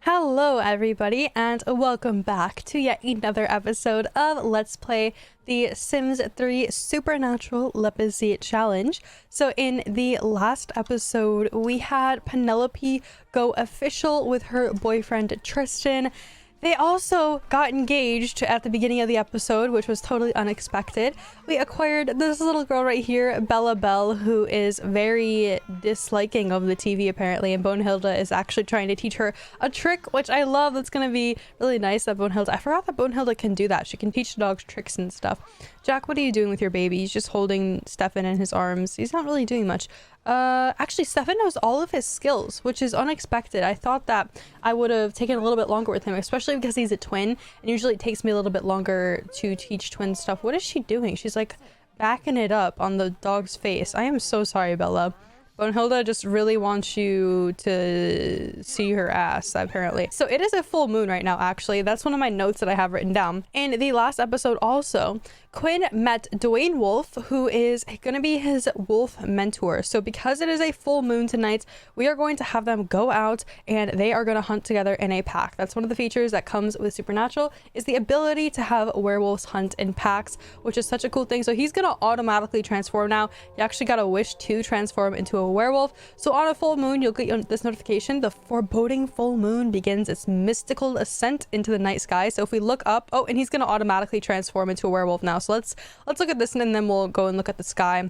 Hello everybody and welcome back to yet another episode of Let's Play the Sims 3 Supernatural Lepacy Challenge. So in the last episode we had Penelope go official with her boyfriend Tristan. They also got engaged at the beginning of the episode, which was totally unexpected. We acquired this little girl right here, Bella Belle, who is very disliking of the TV apparently, and Bonehilda is actually trying to teach her a trick, which I love. That's gonna be really nice that Bonehilda, I forgot that Bonehilda can do that. She can teach dogs tricks and stuff. Jack, what are you doing with your baby? He's just holding Stefan in his arms. He's not really doing much. Actually Stefan knows all of his skills, which is unexpected. I thought that I would have taken a little bit longer with him, especially because he's a twin, and usually it takes me a little bit longer to teach twin stuff. What is she doing? She's like backing it up on the dog's face. I am so sorry, Bella. Bonehilda just really wants you to see her ass, apparently. So it is a full moon right now, actually. That's one of my notes that I have written down. In the last episode also, Quinn met Dwayne Wolff, who is going to be his wolf mentor. So because it is a full moon tonight, we are going to have them go out and they are going to hunt together in a pack. That's one of the features that comes with Supernatural, is the ability to have werewolves hunt in packs, which is such a cool thing. So he's going to automatically transform now. You actually got to wish to transform into a werewolf. So on a full moon, you'll get this notification. The foreboding full moon begins its mystical ascent into the night sky. So if we look up, oh, and he's going to automatically transform into a werewolf now. So let's look at this, and then we'll go and look at the sky,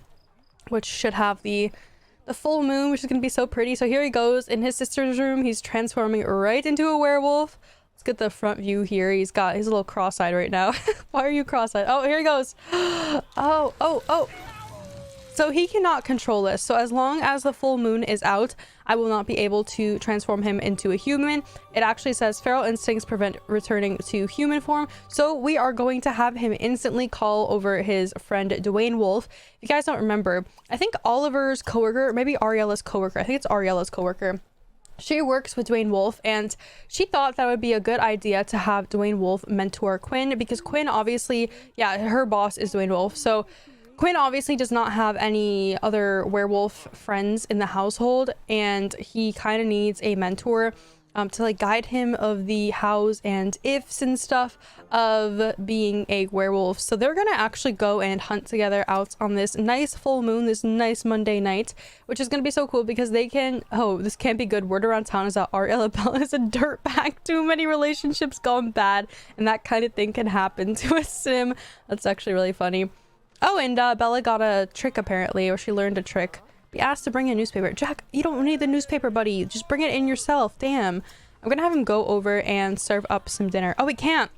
which should have the full moon, which is going to be so pretty. So here he goes in his sister's room. He's transforming right into a werewolf. Let's get the front view here. He's a little cross-eyed right now. Why are you cross-eyed? Oh, here he goes. Oh. So he cannot control this. So as long as the full moon is out, I will not be able to transform him into a human. It actually says feral instincts prevent returning to human form. So we are going to have him instantly call over his friend Dwayne Wolff. If you guys don't remember, I think Oliver's coworker, maybe Ariella's coworker. I think it's Ariella's coworker. She works with Dwayne Wolff, and she thought that would be a good idea to have Dwayne Wolff mentor Quinn, because Quinn obviously, yeah, her boss is Dwayne Wolff. So Quinn obviously does not have any other werewolf friends in the household, and he kind of needs a mentor to like guide him of the hows and ifs and stuff of being a werewolf. So they're gonna actually go and hunt together out on this nice full moon, this nice Monday night, which is gonna be so cool because they can, oh, this can't be good. Word around town is that Ariella Bell is a dirtbag. Too many relationships gone bad, and that kind of thing can happen to a sim. That's actually really funny. Oh, and Bella got a trick apparently, or she learned a trick. Be asked to bring a newspaper. Jack, you don't need the newspaper, buddy. Just bring it in yourself. Damn. I'm gonna have him go over and serve up some dinner. Oh, we can't.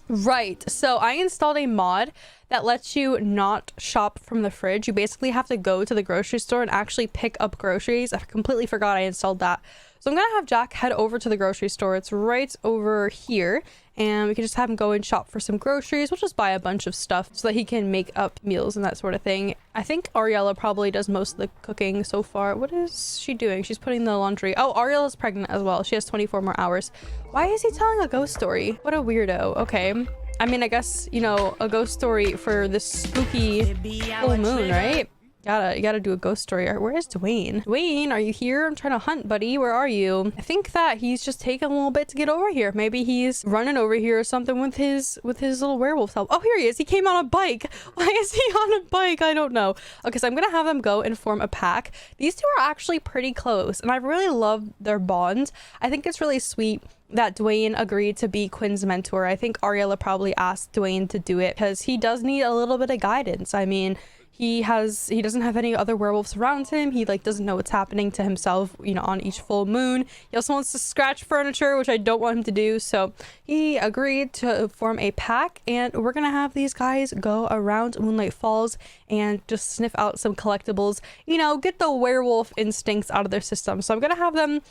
Right. So I installed a mod that lets you not shop from the fridge. You basically have to go to the grocery store and actually pick up groceries. I completely forgot I installed that. So I'm gonna have Jack head over to the grocery store. It's right over here, and we can just have him go and shop for some groceries. We'll just buy a bunch of stuff so that he can make up meals and that sort of thing. I think Ariella probably does most of the cooking so far. What is she doing? She's putting the laundry. Oh, Ariella's pregnant as well. She has 24 more hours. Why is he telling a ghost story? What a weirdo. Okay. I mean, I guess, you know, a ghost story for this spooky full moon, right? You gotta do a ghost story. Where is Dwayne? Dwayne, are you here? I'm trying to hunt, buddy. Where are you? I think that he's just taking a little bit to get over here. Maybe he's running over here or something with his little werewolf self. Oh, here he is. He came on a bike. Why is he on a bike? I don't know. Okay, so I'm gonna have them go and form a pack. These two are actually pretty close, and I really love their bond. I think it's really sweet that Dwayne agreed to be Quinn's mentor. I think Ariella probably asked Dwayne to do it because he does need a little bit of guidance. I mean, he doesn't have any other werewolves around him. He like doesn't know what's happening to himself, you know, on each full moon. He also wants to scratch furniture, which I don't want him to do. So he agreed to form a pack, and we're gonna have these guys go around Moonlight Falls and just sniff out some collectibles, you know, get the werewolf instincts out of their system. So I'm gonna have them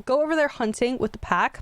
go over there hunting with the pack.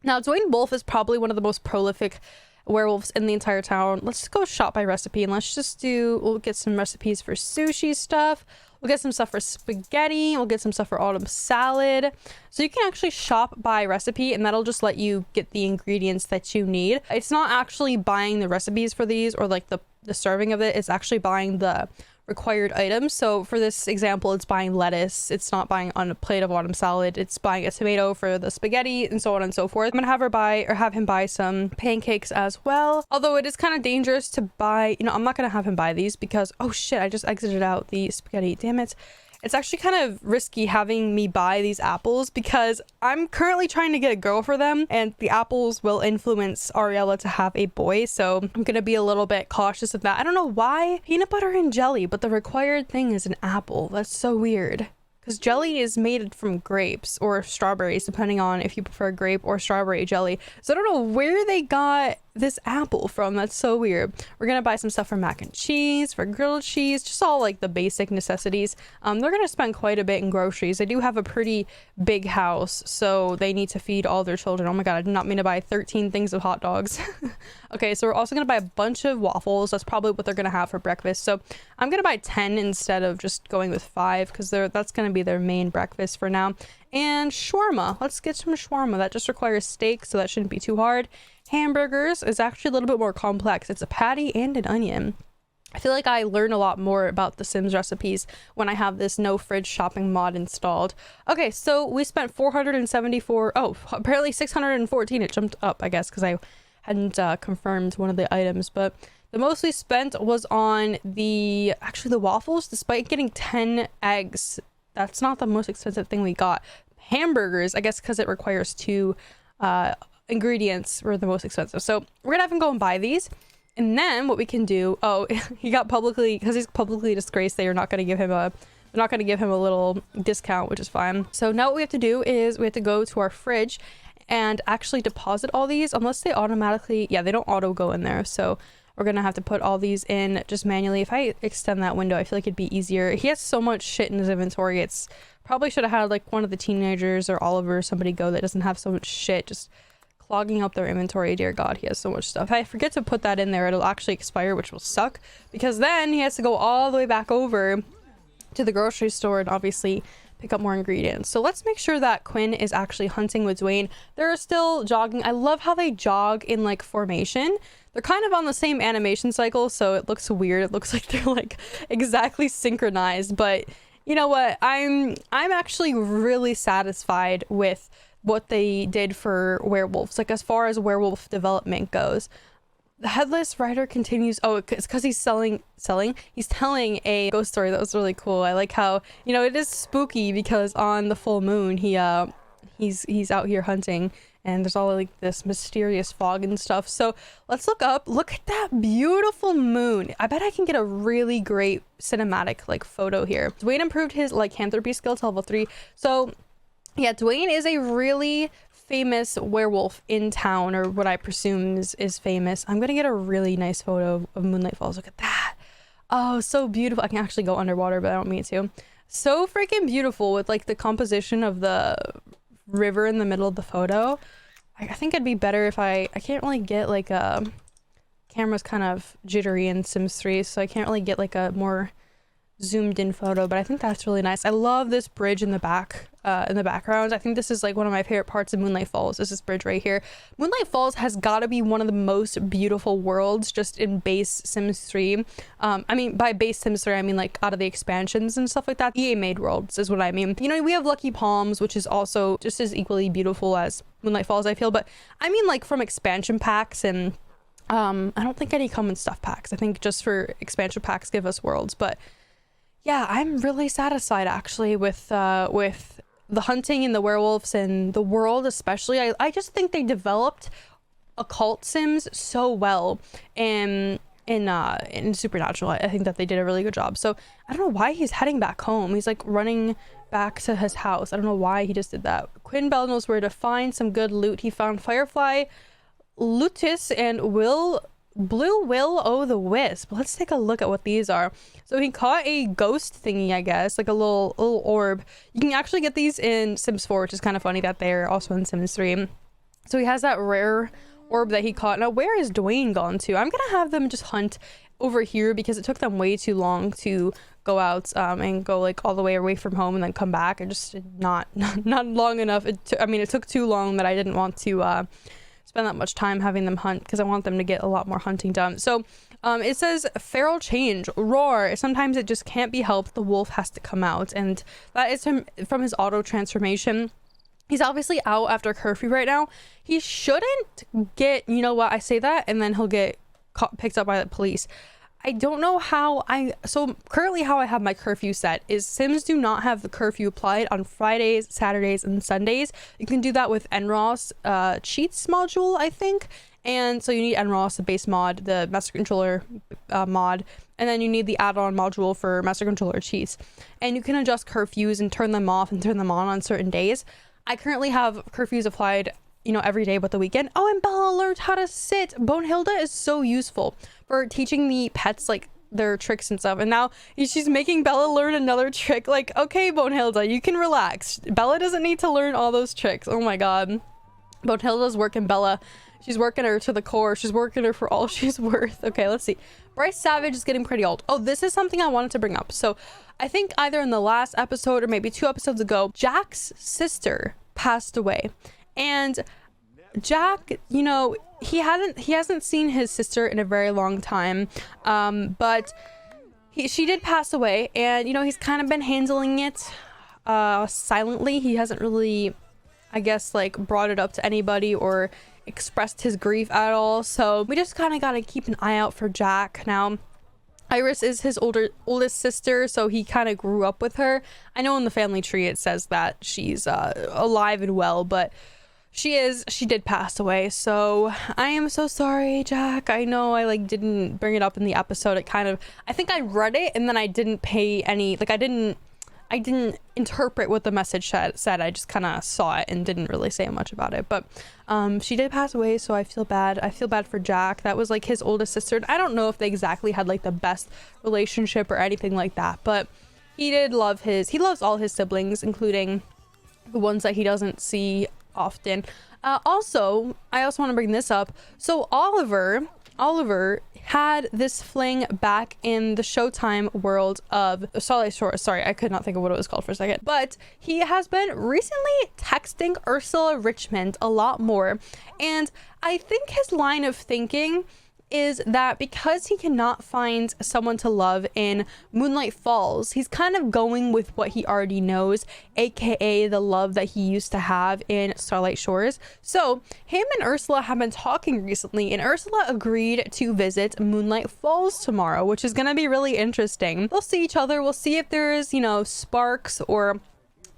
Now, Dwayne Wolff is probably one of the most prolific werewolves in the entire town. Let's just go shop by recipe, and we'll get some recipes for sushi stuff. We'll get some stuff for spaghetti. We'll get some stuff for autumn salad. So you can actually shop by recipe, and that'll just let you get the ingredients that you need. It's not actually buying the recipes for these or like the serving of it. It's actually buying the required items. So for this example, it's buying lettuce, it's not buying on a plate of autumn salad, it's buying a tomato for the spaghetti, and so on and so forth. I'm gonna have him buy some pancakes as well, although it is kind of dangerous to buy, you know, I'm not gonna have him buy these because, oh shit, I just exited out the spaghetti, damn it. It's actually kind of risky having me buy these apples because I'm currently trying to get a girl for them, and the apples will influence Ariella to have a boy, so I'm gonna be a little bit cautious of that. I don't know why peanut butter and jelly, but the required thing is an apple. That's so weird. Because jelly is made from grapes or strawberries, depending on if you prefer grape or strawberry jelly. So I don't know where they got this apple from. That's so weird. We're gonna buy some stuff for mac and cheese, for grilled cheese, just all like the basic necessities. They're gonna spend quite a bit in groceries. They do have a pretty big house, so they need to feed all their children. Oh my god, I did not mean to buy 13 things of hot dogs. Okay, so we're also gonna buy a bunch of waffles. That's probably what they're gonna have for breakfast. So I'm gonna buy 10 instead of just going with 5, because that's gonna be their main breakfast for now. And shawarma. Let's get some shawarma. That just requires steak, so that shouldn't be too hard. Hamburgers is actually a little bit more complex. It's a patty and an onion. I feel like I learn a lot more about the Sims recipes when I have this no fridge shopping mod installed. Okay, so we spent 474. Oh, apparently 614. It jumped up, I guess, because I hadn't confirmed one of the items, but the most we spent was on the waffles, despite getting 10 eggs. That's not the most expensive thing we got. Hamburgers, I guess because it requires 2 ingredients, were the most expensive. So we're gonna have him go and buy these. And then what we can do, oh, because he's publicly disgraced, they're not gonna give him a little discount, which is fine. So now what we have to do is we have to go to our fridge and actually deposit all these, unless they automatically, yeah, they don't auto go in there. So we're gonna have to put all these in just manually. If I extend that window, I feel like it'd be easier. He has so much shit in his inventory. It's probably should have had like one of the teenagers or Oliver or somebody go that doesn't have so much shit just clogging up their inventory. Dear god, he has so much stuff. If I forget to put that in there, it'll actually expire, which will suck, because then he has to go all the way back over to the grocery store and obviously pick up more ingredients. So let's make sure that Quinn is actually hunting with Dwayne. They're still jogging. I love how they jog in like formation. They're kind of on the same animation cycle, so it looks weird. It looks like they're like exactly synchronized, but you know what? I'm actually really satisfied with what they did for werewolves, like as far as werewolf development goes. The headless rider continues. Oh, it's because he's he's telling a ghost story. That was really cool. I like how, you know, it is spooky because on the full moon he's out here hunting and there's all like this mysterious fog and stuff. So let's look up. Look at that beautiful moon. I bet I can get a really great cinematic like photo here. Dwayne improved his lycanthropy skill to level 3. So yeah, Dwayne is a really famous werewolf in town, or what I presume is famous. I'm gonna get a really nice photo of Moonlight Falls. Look at that. Oh, so beautiful. I can actually go underwater, but I don't mean to. So freaking beautiful with like the composition of the river in the middle of the photo. I think it'd be better if I can't really get like a camera's kind of jittery in Sims 3, so I can't really get like a more zoomed in photo, but I think that's really nice. I love this bridge in the background. I think this is like one of my favorite parts of Moonlight Falls is this bridge right here. Moonlight Falls has got to be one of the most beautiful worlds just in base Sims 3. I mean, by base Sims 3 I mean like out of the expansions and stuff like that. EA made worlds is what I mean. You know, we have Lucky Palms, which is also just as equally beautiful as Moonlight Falls, I feel, but I mean like from expansion packs, and I don't think any come in stuff packs. I think just for expansion packs give us worlds. But yeah, I'm really satisfied actually with the hunting and the werewolves and the world especially. I just think they developed occult Sims so well in Supernatural. I think that they did a really good job. So I don't know why he's heading back home. He's like running back to his house. I don't know why he just did that. Quinn Bell knows where to find some good loot. He found Firefly, Lutis, and Blue Will-O-the-Wisp. Let's take a look at what these are. So he caught a ghost thingy, I guess, like a little orb. You can actually get these in Sims 4, which is kind of funny that they're also in Sims 3. So he has that rare orb that he caught. Now, where is Dwayne gone to? I'm gonna have them just hunt over here because it took them way too long to go out and go like all the way away from home and then come back. I just not long enough. I mean, it took too long that I didn't want to spend that much time having them hunt because I want them to get a lot more hunting done. So it says feral change, roar. Sometimes it just can't be helped. The wolf has to come out, and that is from his auto transformation. He's obviously out after curfew right now. He shouldn't get, you know what, I say that and then he'll get picked up by the police. I don't know how so currently how I have my curfew set is Sims do not have the curfew applied on Fridays, Saturdays, and Sundays. You can do that with NROS cheats module, I think. And so you need NROS, the base mod, the master controller mod, and then you need the add-on module for master controller cheats. And you can adjust curfews and turn them off and turn them on certain days. I currently have curfews applied, you know, every day but the weekend. Oh, and Bella learned how to sit. Bonehilda is so useful for teaching the pets like their tricks and stuff. And now she's making Bella learn another trick. Like, okay, Bonehilda, you can relax. Bella doesn't need to learn all those tricks. Oh my god. Bonehilda's working Bella. She's working her to the core. She's working her for all she's worth. Okay, let's see. Bryce Savage is getting pretty old. Oh, this is something I wanted to bring up. So I think either in the last episode or maybe 2 episodes ago, Jack's sister passed away. And Jack, you know, he hasn't seen his sister in a very long time. But she did pass away, and you know, he's kind of been handling it silently. He hasn't really, I guess, like brought it up to anybody or expressed his grief at all. So we just kind of got to keep an eye out for Jack. Now Iris is his oldest sister, so he kind of grew up with her. I know in the family tree it says that she's alive and well, but she did pass away. So I am so sorry, Jack. I know I like didn't bring it up in the episode. It kind of, I think I read it and then I didn't pay any, like I didn't interpret what the message said. I just kind of saw it and didn't really say much about it. But she did pass away, so I feel bad. I feel bad for Jack. That was like his oldest sister. I don't know if they exactly had like the best relationship or anything like that, but he loves all his siblings, including the ones that he doesn't see often. Also, I also want to bring this up. So Oliver had this fling back in the Showtime world of Starlight Shores. Sorry, I could not think of what it was called for a second. But he has been recently texting Ursula Richmond a lot more. And I think his line of thinking is that because he cannot find someone to love in Moonlight Falls, he's kind of going with what he already knows, aka the love that he used to have in Starlight Shores. So him and Ursula have been talking recently, and Ursula agreed to visit Moonlight Falls tomorrow, which is gonna be really interesting. They'll see each other. We'll see if there's, you know, sparks, or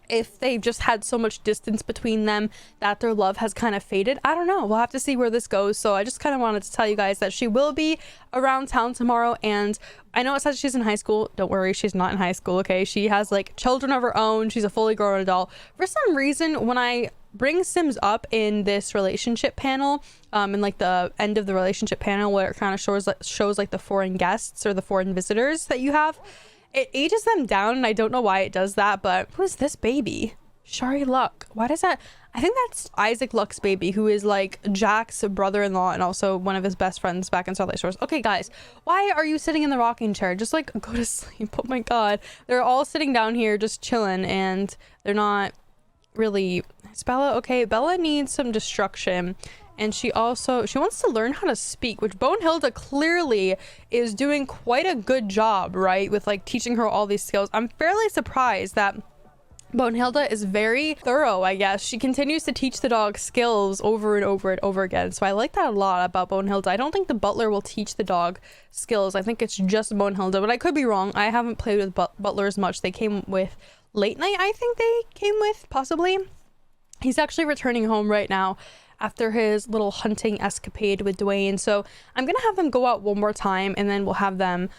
if they've just had so much distance between them that their love has kind of faded. I don't know. We'll have to see where this goes. So I just kind of wanted to tell you guys that she will be around town tomorrow. And I know it says she's in high school. Don't worry, she's not in high school, okay? She has like children of her own. She's a fully grown adult. For some reason, when I bring Sims up in this relationship panel, in like the end of the relationship panel where it kind of shows like the foreign guests or the foreign visitors that you have, it ages them down, and I don't know why it does that. But who is this baby? Shari Luck. Why does that? I think that's Isaac Luck's baby, who is like Jack's brother-in-law and also one of his best friends back in Starlight Shores. Okay, guys, why are you sitting in the rocking chair? Just like go to sleep. Oh my god. They're all sitting down here just chilling, and they're not really... Is Bella okay? Bella needs some destruction. And she wants to learn how to speak, which Bonehilda clearly is doing quite a good job, right? With like teaching her all these skills. I'm fairly surprised that Bonehilda is very thorough, I guess. She continues to teach the dog skills over and over and over again. So I like that a lot about Bonehilda. I don't think the butler will teach the dog skills. I think it's just Bonehilda, but I could be wrong. I haven't played with butlers much. They came with Late Night, I think they came with, possibly. He's actually returning home right now after his little hunting escapade with Dwayne. So I'm gonna have them go out one more time, and then we'll have them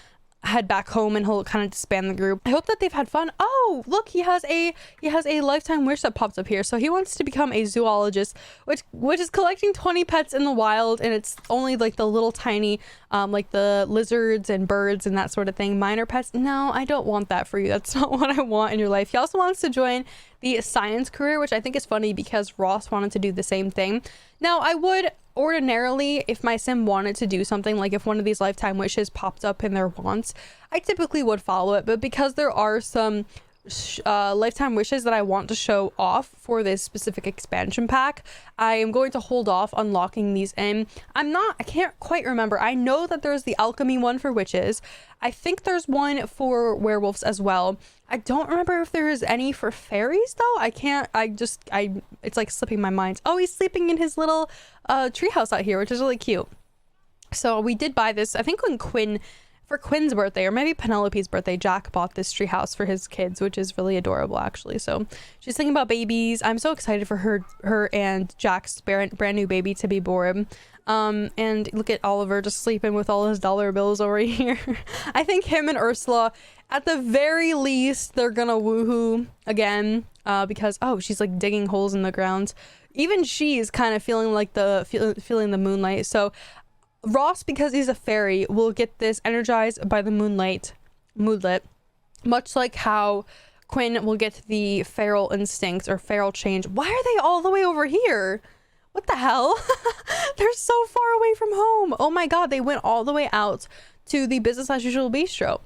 head back home, and he'll kind of disband the group. I hope that they've had fun. Oh, look, he has a lifetime wish that pops up here. So he wants to become a zoologist, which is collecting 20 pets in the wild, and it's only like the little tiny like the lizards and birds and that sort of thing. Minor pets. No, I don't want that for you. That's not what I want in your life. He also wants to join the science career, which I think is funny because Ross wanted to do the same thing. Now, I would ordinarily, if my sim wanted to do something, like if one of these lifetime wishes popped up in their wants, I typically would follow it. But because there are some lifetime wishes that I want to show off for this specific expansion pack. I am going to hold off unlocking these in. I can't quite remember. I know that there's the alchemy one for witches. I think there's one for werewolves as well. I don't remember if there is any for fairies though. It's like slipping my mind. Oh, he's sleeping in his little treehouse out here, which is really cute. So we did buy this, I think for Quinn's birthday, or maybe Penelope's birthday. Jack bought this treehouse for his kids, which is really adorable actually. So she's thinking about babies. I'm so excited for her and Jack's brand new baby to be born. And look at Oliver just sleeping with all his dollar bills over here. I think him and Ursula, at the very least, they're gonna woohoo again, because she's like digging holes in the ground. Even she's kind of feeling like feeling the moonlight. So Ross, because he's a fairy, will get this energized by the moonlit, much like how Quinn will get the feral instinct or feral change. Why are they all the way over here? What the hell? They're so far away from home. Oh my god, they went all the way out to the business as usual bistro.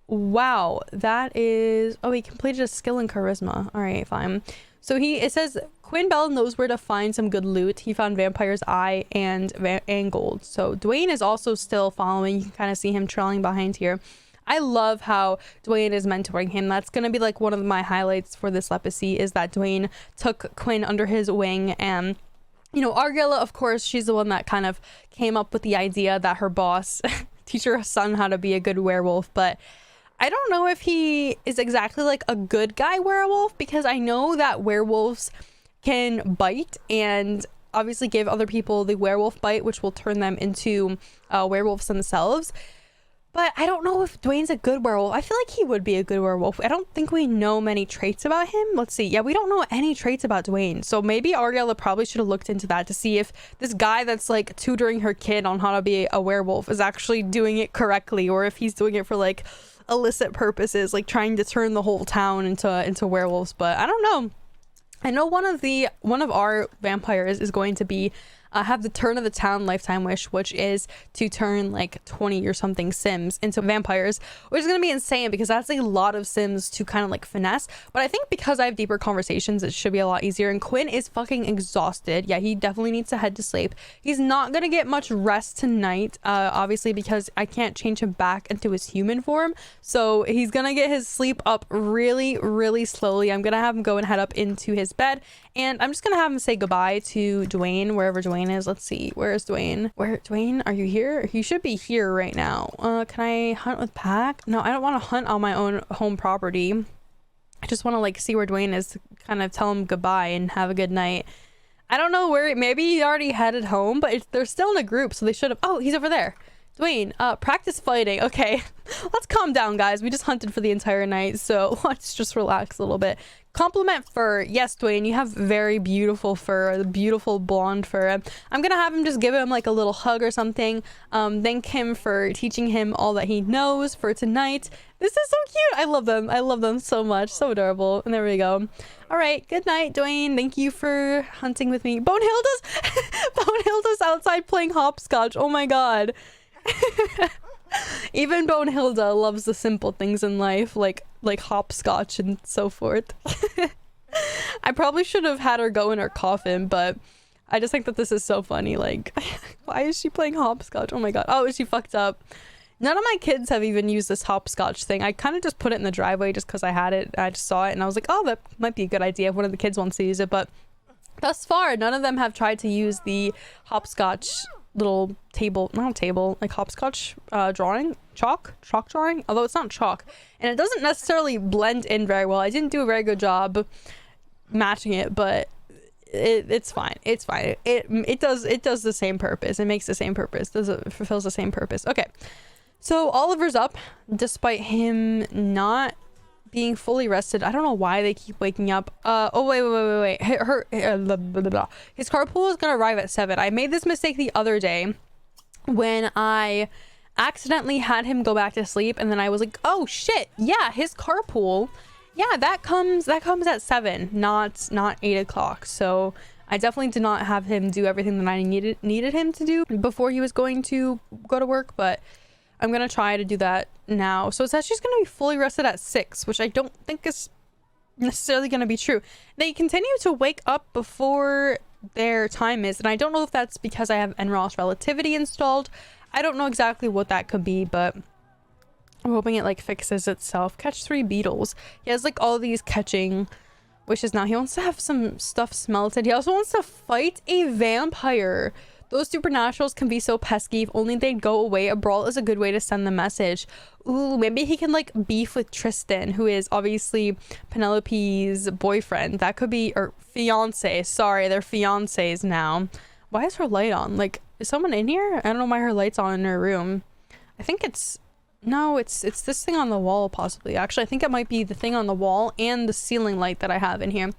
Wow, that is... Oh, he completed a skill in charisma. All right, fine. So it says Quinn Bell knows where to find some good loot. He found Vampire's Eye and gold. So Dwayne is also still following. You can kind of see him trailing behind here. I love how Dwayne is mentoring him. That's going to be like one of my highlights for this Lepacy, is that Dwayne took Quinn under his wing. And you know, Argilla, of course, she's the one that kind of came up with the idea that her boss teach her son how to be a good werewolf. But I don't know if he is exactly like a good guy werewolf, because I know that werewolves can bite and obviously give other people the werewolf bite, which will turn them into werewolves themselves. But I don't know if Dwayne's a good werewolf. I feel like he would be a good werewolf. I don't think we know many traits about him. Let's see. Yeah, we don't know any traits about Dwayne. So maybe Ariella probably should have looked into that to see if this guy that's like tutoring her kid on how to be a werewolf is actually doing it correctly, or if he's doing it for like illicit purposes, like trying to turn the whole town into werewolves. But I don't know. I know one of our vampires is going to be have the turn of the town lifetime wish, which is to turn like 20 or something Sims into vampires, which is going to be insane because that's a lot of Sims to kind of like finesse. But I think because I have deeper conversations, it should be a lot easier. And Quinn is fucking exhausted. Yeah, he definitely needs to head to sleep. He's not going to get much rest tonight, obviously, because I can't change him back into his human form. So he's going to get his sleep up really, really slowly. I'm going to have him go and head up into his bed. And I'm just going to have him say goodbye to Dwayne, wherever Dwayne is. Let's see. Where is Dwayne? Dwayne, are you here? He should be here right now. Can I hunt with Pack? No, I don't want to hunt on my own home property. I just want to like see where Dwayne is to kind of tell him goodbye and have a good night. I don't know where, maybe he already headed home, but they're still in a group, so they should have. Oh, he's over there. Dwayne, practice fighting. Okay, let's calm down, guys. We just hunted for the entire night, so let's just relax a little bit. Compliment fur. Yes, Dwayne, you have very beautiful fur, beautiful blonde fur. I'm gonna have him just give him like a little hug or something. Thank him for teaching him all that he knows for tonight. This is so cute. I love them. I love them so much. So adorable. And there we go. All right. Good night, Dwayne. Thank you for hunting with me. Bonehilda's outside playing hopscotch. Oh my god. Even Bonehilda loves the simple things in life, like hopscotch and so forth. I probably should have had her go in her coffin, but I just think that this is so funny. Like, why is she playing hopscotch? Oh my god. Oh, is she fucked up? None of my kids have even used this hopscotch thing. I kind of just put it in the driveway just because I had it. I just saw it and I was like, oh, that might be a good idea if one of the kids wants to use it. But thus far, none of them have tried to use the hopscotch little table, not table, like hopscotch drawing, chalk drawing, although it's not chalk and it doesn't necessarily blend in very well. I didn't do a very good job matching it, but it's fine. It does the same purpose. It makes the same purpose. It fulfills the same purpose. Okay, so Oliver's up despite him not being fully rested. I don't know why they keep waking up. Oh wait. His carpool is gonna arrive at 7. I made this mistake the other day when I accidentally had him go back to sleep, and then I was like, oh shit, yeah, his carpool, yeah, that comes at 7, not 8 o'clock. So I definitely did not have him do everything that I needed him to do before he was going to go to work, but I'm gonna try to do that now. So it says she's gonna be fully rested at 6, which I don't think is necessarily going to be true. They continue to wake up before their time is, and I don't know if that's because I have NROS relativity installed. I don't know exactly what that could be, but I'm hoping it like fixes itself. Catch 3 beetles. He has like all these catching wishes now. He wants to have some stuff smelted. He also wants to fight a vampire. Those supernaturals can be so pesky. If only they'd go away. A brawl is a good way to send the message. Ooh, maybe he can like beef with Tristan, who is obviously Penelope's boyfriend. That could be, or fiance. Sorry, they're fiancés now. Why is her light on? Like, is someone in here? I don't know why her light's on in her room. I think it's, no, it's this thing on the wall possibly. Actually, I think it might be the thing on the wall and the ceiling light that I have in here.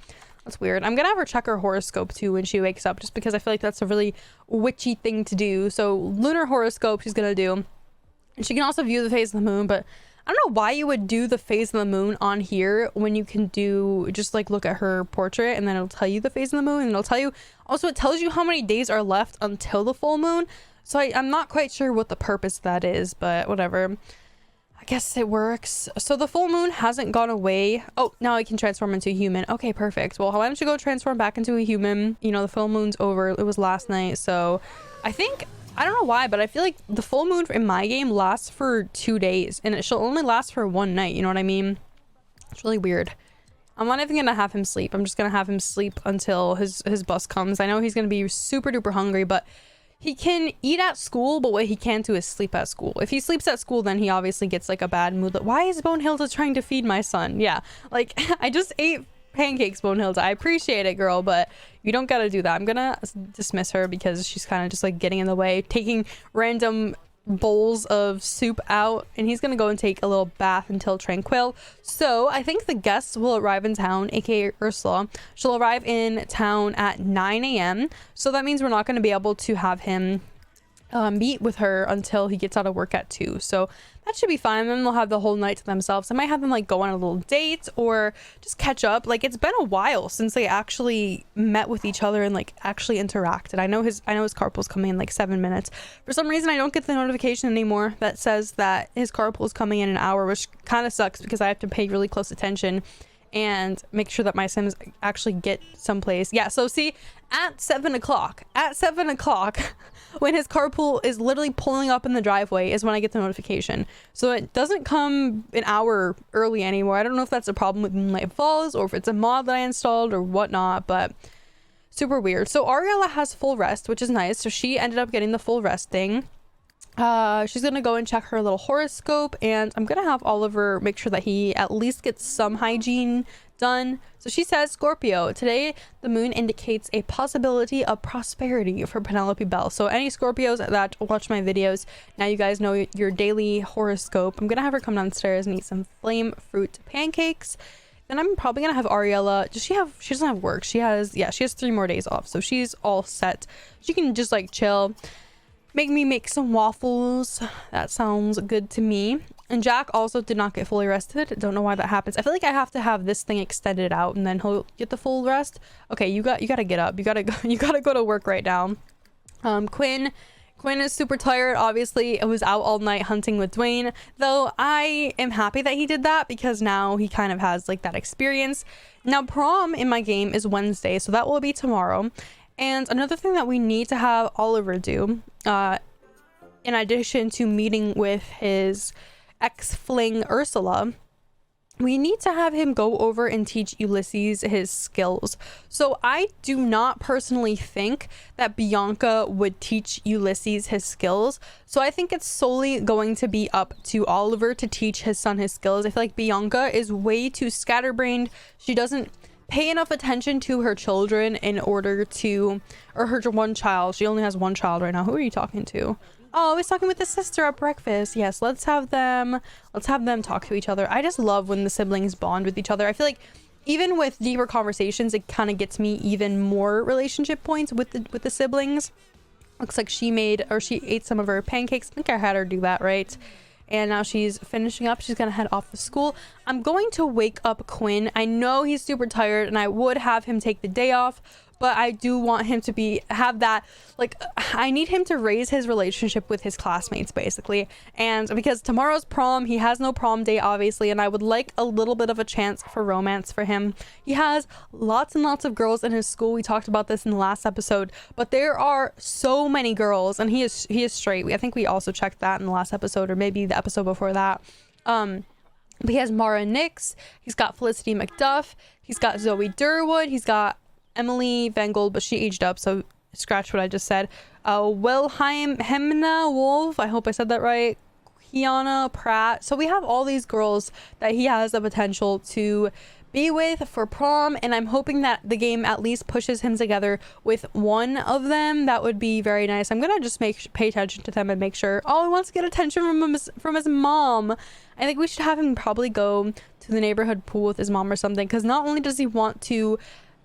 That's weird. I'm gonna have her check her horoscope too when she wakes up, just because I feel like that's a really witchy thing to do. So lunar horoscope she's gonna do, and she can also view the phase of the moon. But I don't know why you would do the phase of the moon on here when you can do just like look at her portrait and then it'll tell you the phase of the moon, and it'll tell you also, it tells you how many days are left until the full moon. So I'm not quite sure what the purpose of that is, but whatever. I guess it works. So the full moon hasn't gone away. Oh, now I can transform into a human. Okay, perfect. Well, why don't you go transform back into a human? You know, the full moon's over. It was last night. So I think, I don't know why, but I feel like the full moon in my game lasts for 2 days and it shall only last for 1 night. You know what I mean? It's really weird. I'm not even gonna have him sleep. I'm just gonna have him sleep until his bus comes. I know he's gonna be super duper hungry, but he can eat at school, but what he can't do is sleep at school. If he sleeps at school, then he obviously gets like a bad mood. Why is Bonehilda trying to feed my son? Yeah, like I just ate pancakes, Bonehilda. I appreciate it, girl, but you don't gotta do that. I'm gonna dismiss her because she's kind of just like getting in the way, taking random bowls of soup out, and he's gonna go and take a little bath until tranquil. So I think the guests will arrive in town, aka Ursula. She'll arrive in town at 9 a.m. so that means we're not going to be able to have him meet with her until he gets out of work at 2. So that should be fine. Then they'll have the whole night to themselves. I might have them like go on a little date or just catch up. Like, it's been a while since they actually met with each other and like actually interacted. I know his carpool's coming in like 7 minutes. For some reason I don't get the notification anymore that says that his carpool is coming in an hour, which kind of sucks because I have to pay really close attention and make sure that my Sims actually get someplace. Yeah, so see, at 7 o'clock, when his carpool is literally pulling up in the driveway is when I get the notification. So it doesn't come an hour early anymore. I don't know if that's a problem with Moonlight Falls or if it's a mod that I installed or whatnot, but super weird. So Ariella has full rest, which is nice. So she ended up getting the full rest thing. She's gonna go and check her little horoscope, and I'm gonna have Oliver make sure that he at least gets some hygiene done. So she says, Scorpio, today the moon indicates a possibility of prosperity for Penelope Bell. So any Scorpios that watch my videos, now you guys know your daily horoscope. I'm gonna have her come downstairs and eat some flame fruit pancakes. Then I'm probably gonna have Ariella, she doesn't have work. She has 3 more days off, so she's all set. She can just like chill. Make some waffles. That sounds good to me. And Jack also did not get fully rested. Don't know why that happens. I feel like I have to have this thing extended out and then he'll get the full rest. Okay, you gotta get up. You gotta go to work right now. Quinn is super tired. Obviously, it was out all night hunting with Dwayne. Though I am happy that he did that because now he kind of has like that experience. Now prom in my game is Wednesday, so that will be tomorrow. And another thing that we need to have Oliver do, in addition to meeting with his ex-fling Ursula, we need to have him go over and teach Ulysses his skills. So I do not personally think that Bianca would teach Ulysses his skills. So I think it's solely going to be up to Oliver to teach his son his skills. I feel like Bianca is way too scatterbrained. She doesn't pay enough attention to her children in order to, or her one child. She only has one child right now. Who are you talking to? Oh, he's talking with his sister at breakfast. Yes, let's have them talk to each other. I just love when the siblings bond with each other. I feel like even with deeper conversations, it kind of gets me even more relationship points with the siblings. Looks like she ate some of her pancakes. I think I had her do that, right? And now she's finishing up. She's gonna head off to school. I'm going to wake up Quinn. I know he's super tired and I would have him take the day off, but I do want him to have that, like, I need him to raise his relationship with his classmates, basically. And because tomorrow's prom, he has no prom day, obviously, and I would like a little bit of a chance for romance for him. He has lots and lots of girls in his school. We talked about this in the last episode, but there are so many girls, and he is straight. I think we also checked that in the last episode, or maybe the episode before that. But he has Mara Nix, he's got Felicity McDuff, he's got Zoe Durwood, he's got Emily Van Gold, but she aged up, so scratch what I just said. Wilhelmina Wolf, I hope I said that right. Kiana Pratt. So we have all these girls that he has the potential to be with for prom, and I'm hoping that the game at least pushes him together with one of them. That would be very nice. I'm gonna just pay attention to them and make sure. Oh, he wants to get attention from his mom. I think we should have him probably go to the neighborhood pool with his mom or something, because not only does he want to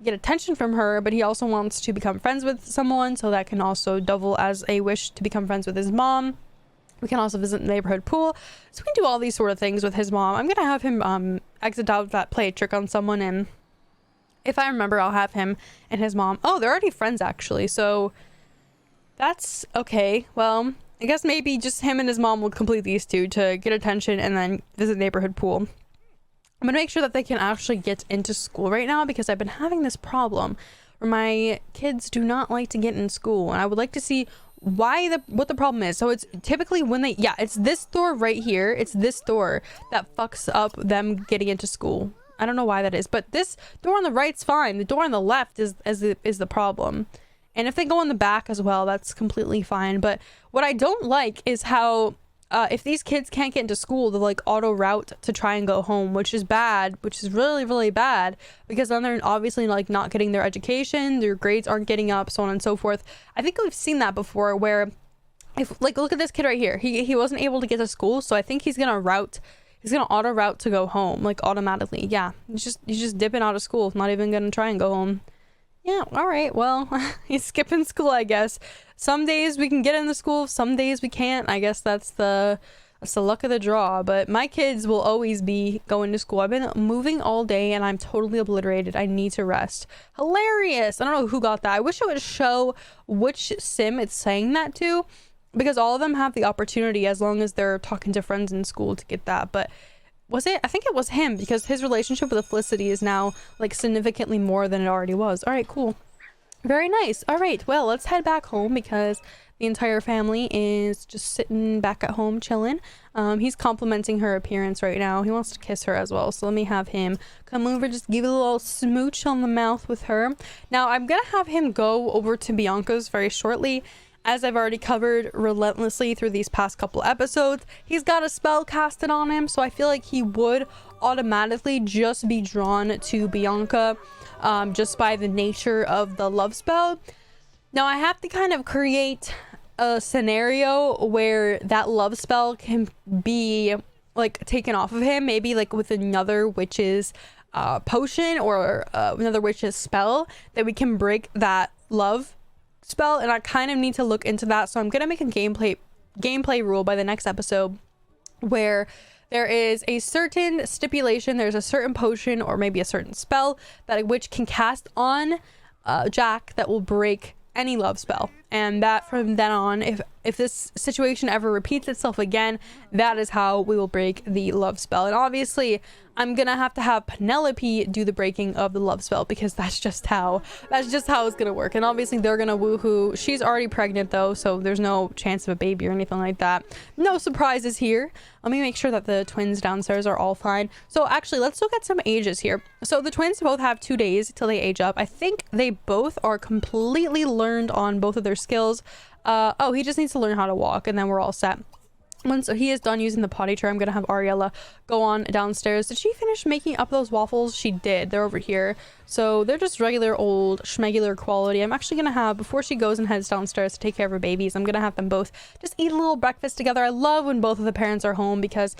get attention from her, but he also wants to become friends with someone, so that can also double as a wish to become friends with his mom. We can also visit the neighborhood pool, so we can do all these sort of things with his mom. I'm gonna have him exit out that, play a trick on someone, and if I remember, I'll have him and his mom. Oh, they're already friends, actually, so that's okay. Well, I guess maybe just him and his mom will complete these two to get attention and then visit neighborhood pool. I'm gonna make sure that they can actually get into school right now, because I've been having this problem where my kids do not like to get in school, and I would like to see what the problem is. So it's typically when it's this door right here. It's this door that fucks up them getting into school. I don't know why that is, but this door on the right's fine. The door on the left is the problem. And if they go in the back as well, that's completely fine. But what I don't like is how if these kids can't get into school, they'll like auto route to try and go home, which is bad, which is really, really bad, because then they're obviously like not getting their education, their grades aren't getting up, so on and so forth. I think we've seen that before, where if, like, look at this kid right here, he wasn't able to get to school, so I think he's gonna auto route to go home, like automatically. Yeah, he's just dipping out of school, not even gonna try and go home. Yeah, all right, well, he's skipping school, I guess. Some days we can get into school, some days we can't. I guess that's the luck of the draw, but my kids will always be going to school. I've been moving all day and I'm totally obliterated. I need to rest. Hilarious. I don't know who got that. I wish it would show which sim it's saying that to, because all of them have the opportunity as long as they're talking to friends in school to get that. But was it? I think it was him, because his relationship with Felicity is now like significantly more than it already was. All right, cool. Very nice. All right, well, let's head back home, because the entire family is just sitting back at home chilling. He's complimenting her appearance right now. He wants to kiss her as well, so let me have him come over, just give a little smooch on the mouth with her. Now I'm gonna have him go over to Bianca's very shortly. As I've already covered relentlessly through these past couple episodes, he's got a spell casted on him, so I feel like he would automatically just be drawn to Bianca, just by the nature of the love spell. Now I have to kind of create a scenario where that love spell can be like taken off of him, maybe like with another witch's potion or another witch's spell, that we can break that love spell. And I kind of need to look into that, so I'm gonna make a gameplay rule by the next episode where there is a certain stipulation, there's a certain potion or maybe a certain spell that a witch can cast on Jack that will break any love spell, and that from then on, if this situation ever repeats itself again, that is how we will break the love spell. And obviously I'm gonna have to have Penelope do the breaking of the love spell, because that's just how it's gonna work. And obviously they're gonna woohoo. She's already pregnant though, so there's no chance of a baby or anything like that. No surprises here. Let me make sure that the twins downstairs are all fine. So actually, let's look at some ages here. So the twins both have 2 days till they age up. I think they both are completely learned on both of their skills. Oh, he just needs to learn how to walk, and then we're all set. Once he is done using the potty tray, I'm gonna have Ariella go on downstairs. Did she finish making up those waffles? She did. They're over here. So they're just regular old schmegular quality. I'm actually gonna have, before she goes and heads downstairs to take care of her babies, I'm gonna have them both just eat a little breakfast together. I love when both of the parents are home, because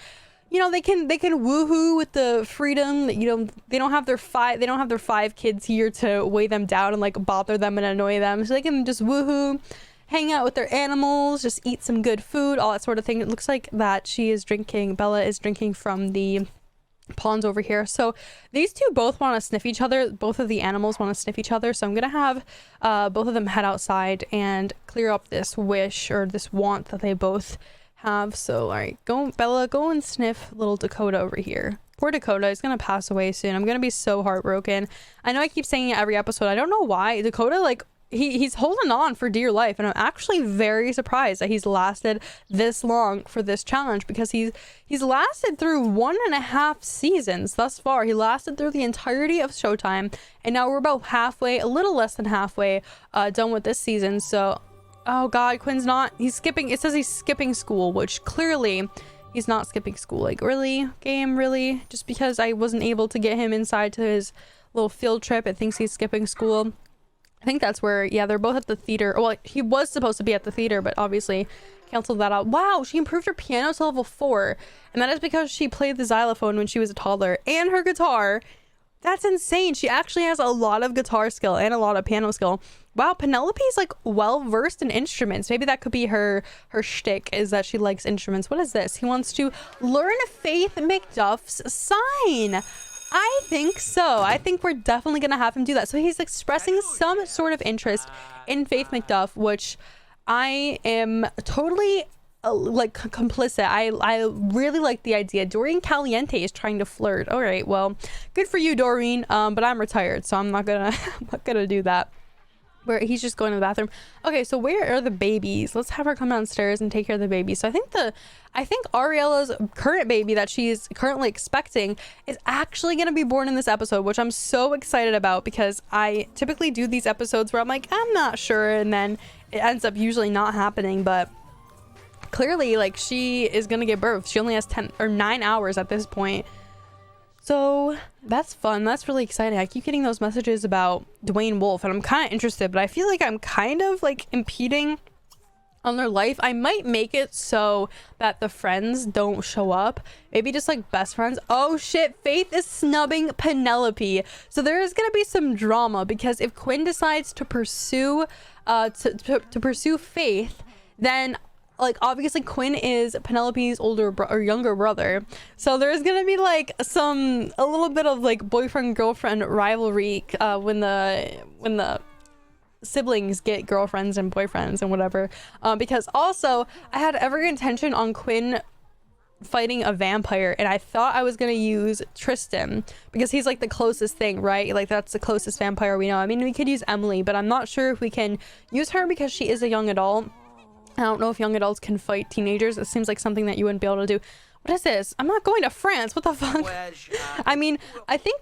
you know, they can woohoo with the freedom that, you know, they don't have their five kids here to weigh them down and like bother them and annoy them, so they can just woohoo, hang out with their animals, just eat some good food, all that sort of thing. It looks like that Bella is drinking from the ponds over here. So these two both want to sniff each other. Both of the animals want to sniff each other. So I'm gonna have both of them head outside and clear up this wish or this want that they both have. So all right, go Bella, go and sniff little Dacoda over here. Poor Dacoda is gonna pass away soon. I'm gonna be so heartbroken. I know I keep saying it every episode. I don't know why. Dacoda, like, he's holding on for dear life, and I'm actually very surprised that he's lasted this long for this challenge, because he's lasted through 1.5 seasons thus far. He lasted through the entirety of Showtime, and now we're about halfway, a little less than halfway done with this season. So oh god, Quinn's not, he's skipping, it says he's skipping school, which clearly he's not skipping school. Like, really, game, really? Just because I wasn't able to get him inside to his little field trip, it thinks he's skipping school. I think that's where, yeah, they're both at the theater. Well, he was supposed to be at the theater, but obviously canceled that out. Wow, she improved her piano to level 4. And that is because she played the xylophone when she was a toddler, and her guitar. That's insane. She actually has a lot of guitar skill and a lot of piano skill. Wow, Penelope's like well versed in instruments. Maybe that could be her shtick, is that she likes instruments. What is this? He wants to learn Faith McDuff's sign. I think so. I think we're definitely gonna have him do that. So he's expressing some sort of interest in Faith McDuff, which I am totally like complicit. I really like the idea. Doreen Caliente is trying to flirt. All right, well, good for you, Doreen. But I'm retired, so I'm not gonna do that. Where he's just going to the bathroom. Okay, so where are the babies? Let's have her come downstairs and take care of the baby. So I think Ariella's current baby that she's currently expecting is actually going to be born in this episode, which I'm so excited about, because I typically do these episodes where I'm like, I'm not sure, and then it ends up usually not happening. But clearly, like, she is going to give birth. She only has 10 or 9 hours at this point. So that's fun. That's really exciting. I keep getting those messages about Dwayne Wolff, and I'm kind of interested, but I feel like I'm kind of like impeding on their life. I might make it so that the friends don't show up. Maybe just like best friends. Oh shit, Faith is snubbing Penelope. So there is going to be some drama, because if Quinn decides to pursue to pursue Faith, then like obviously Quinn is Penelope's younger brother, so there's gonna be like a little bit of like boyfriend girlfriend rivalry when the siblings get girlfriends and boyfriends and whatever, because also I had every intention on Quinn fighting a vampire, and I thought I was gonna use Tristan because he's like the closest thing, right? Like that's the closest vampire we know. I mean, we could use Emily, but I'm not sure if we can use her because she is a young adult. I don't know if young adults can fight teenagers. It seems like something that you wouldn't be able to do. What is this? I'm not going to France. What the fuck? I mean, I think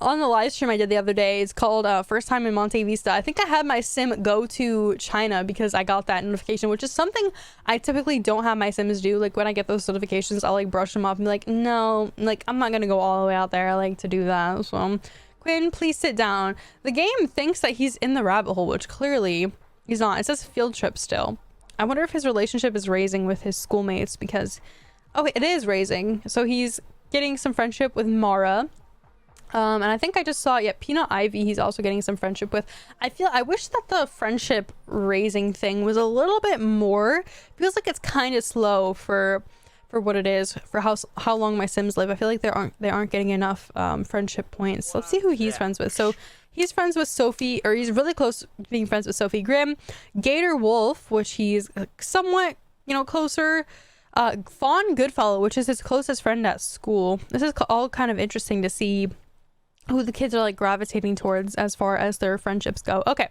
on the live stream I did the other day, it's called First Time in Monte Vista. I think I had my sim go to China because I got that notification, which is something I typically don't have my sims do. Like when I get those notifications, I'll like brush them off and be like, no, like I'm not going to go all the way out there. I like to do that. So Quinn, please sit down. The game thinks that he's in the rabbit hole, which clearly he's not. It says field trip still. I wonder if his relationship is raising with his schoolmates, because oh, it is raising. So he's getting some friendship with Mara. And I think I just saw, yeah, Peanut Ivy he's also getting some friendship with. I wish that the friendship raising thing was a little bit more. Feels like it's kind of slow for what it is, for how long my sims live. I feel like they aren't getting enough friendship points. Let's see who he's friends with. So he's friends with Sophie, or he's really close to being friends with Sophie Grimm. Gator Wolf, which he's somewhat, closer. Fawn Goodfellow, which is his closest friend at school. This is all kind of interesting to see who the kids are like gravitating towards as far as their friendships go. Okay,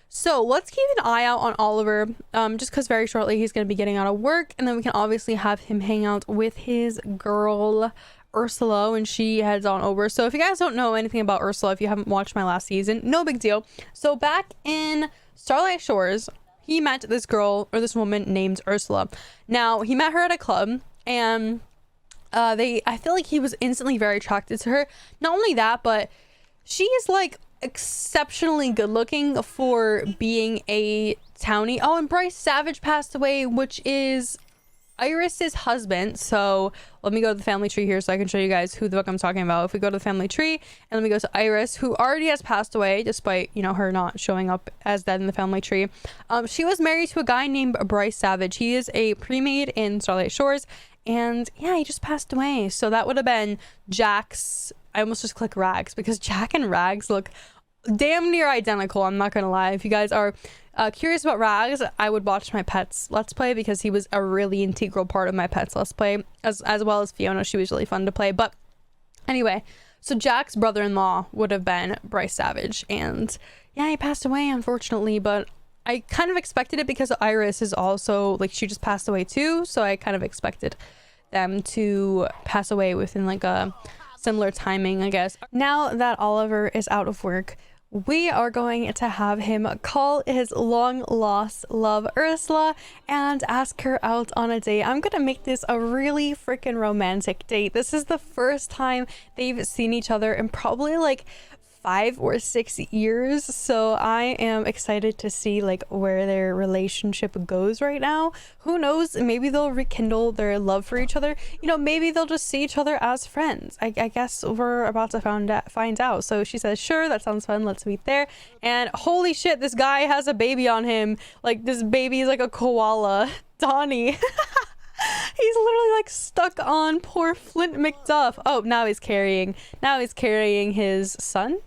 so let's keep an eye out on Oliver, just because very shortly he's going to be getting out of work, and then we can obviously have him hang out with his girl Ursula when she heads on over. So if you guys don't know anything about Ursula, if you haven't watched my last season, no big deal. So back in Starlight Shores, he met this girl, or this woman named Ursula. Now he met her at a club, and I feel like he was instantly very attracted to her. Not only that, but she is like exceptionally good looking for being a townie. Oh, and Bryce Savage passed away, which is Iris's husband. So let me go to the family tree here so I can show you guys who the fuck I'm talking about. If we go to the family tree and let me go to Iris, who already has passed away despite her not showing up as dead in the family tree. She was married to a guy named Bryce Savage. He is a pre-made in Starlight Shores, and yeah, he just passed away. So that would have been Jack's. I almost just click Rags because Jack and Rags look damn near identical. I'm not gonna lie. If you guys are curious about Rags, I would watch my pets let's play because he was a really integral part of my pets let's play, as well as Fiona. She was really fun to play. But anyway, so Jack's brother-in-law would have been Bryce Savage, and yeah, he passed away unfortunately, but I kind of expected it because Iris is also like, she just passed away too, so I kind of expected them to pass away within like a similar timing, I guess. Now that Oliver is out of work, we are going to have him call his long lost love Ursula and ask her out on a date. I'm gonna make this a really freaking romantic date. This is the first time they've seen each other in probably like 5 or 6 years, so I am excited to see like where their relationship goes right now. Who knows, maybe they'll rekindle their love for each other, you know, maybe they'll just see each other as friends. I guess we're about to find out. So she says, sure, that sounds fun, let's meet there. And holy shit, this guy has a baby on him. Like, this baby is like a koala. Donnie. He's literally like stuck on poor Flint McDuff. Oh, now he's carrying his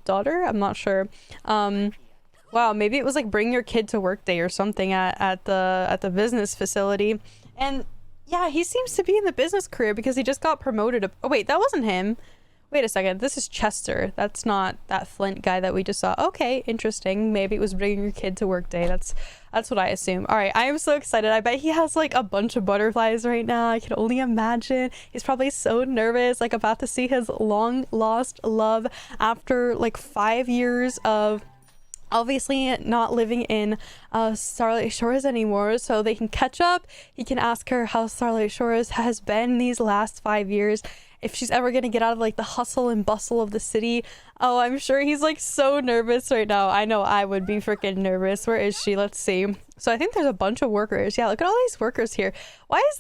daughter, I'm not sure. Wow, maybe it was like bring your kid to work day or something at the business facility. And yeah, he seems to be in the business career because he just got promoted. Oh wait, that wasn't him. Wait a second, this is Chester. That's not that Flint guy that we just saw. Okay, interesting. Maybe it was bringing your kid to work day. That's what I assume. All right, I am so excited. I bet he has like a bunch of butterflies right now. I can only imagine. He's probably so nervous, like about to see his long lost love after like 5 years of obviously not living in Starlight Shores anymore, so they can catch up. He can ask her how Starlight Shores has been these last 5 years, if she's ever gonna get out of like the hustle and bustle of the city. Oh, I'm sure he's like so nervous right now. I know I would be freaking nervous. Where is she? Let's see. So I think there's a bunch of workers. Yeah, look at all these workers here. Why is